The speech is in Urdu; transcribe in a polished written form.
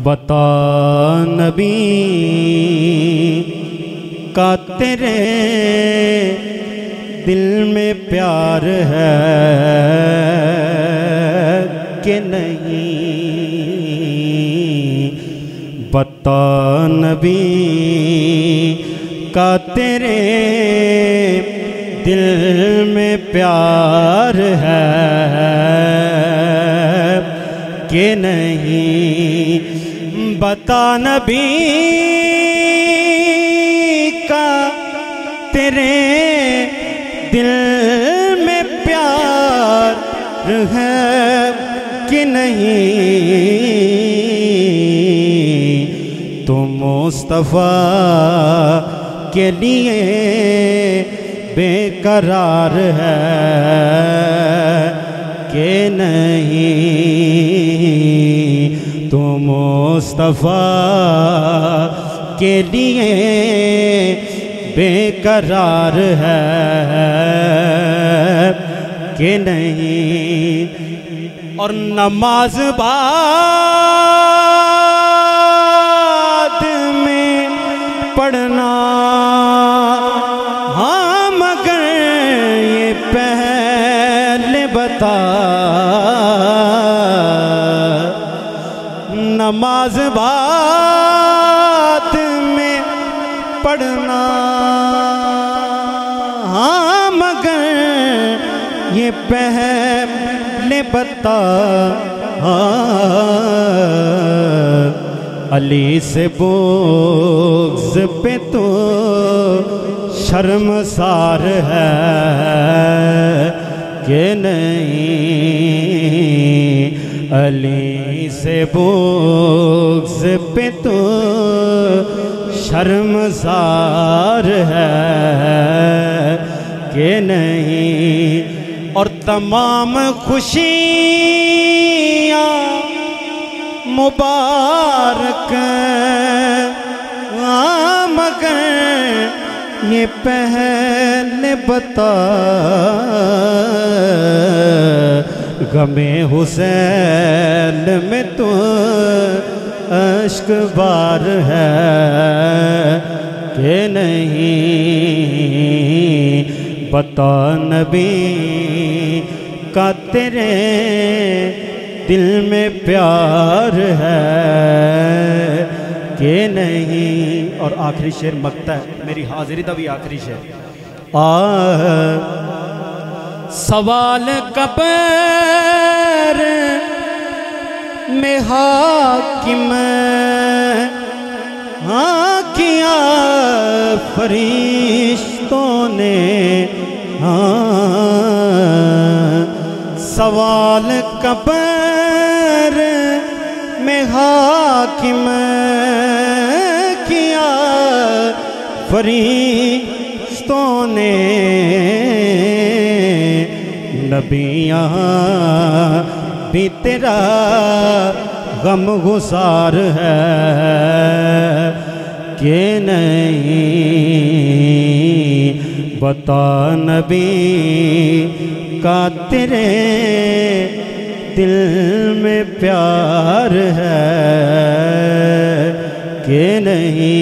بتا نبی کا تیرے دل میں پیار ہے کہ نہیں، بتا نبی کا تیرے دل میں پیار ہے کہ نہیں، بتا نبی کا تیرے دل میں پیار ہے کہ نہیں، تو مصطفیٰ کے لیے بے قرار ہے کہ نہیں، تو مصطفیٰ کے لیے بے قرار ہے کہ نہیں، اور نماز بعد میں پڑھنا ہاں مگر یہ پہلے بتا، نماز بعد میں پڑھنا ہاں مگر یہ پہلے بتا، علی سے بغض پہ تو شرمسار ہے کہ نہیں، علی سے بغض پہ تو شرمسار ہے کہ نہیں، اور تمام خوشیاں مبارک مگر یہ پہلے بتا، غم حسین میں تو اشک بار ہے کہ نہیں، بتا نبی کا تیرے دل میں پیار ہے کہ نہیں، اور آخری شعر مقطع ہے میری حاضری دا بھی آخری شعر، سوال قبر میں حاکم کیا فرشتوں نے، سوال قبر میں حاکم کیا فرشتوں نے، نبی یہاں بھی تیرا غم گسار ہے کہ نہیں، بتا نبی کا تیرے دل میں پیار ہے کہ نہیں۔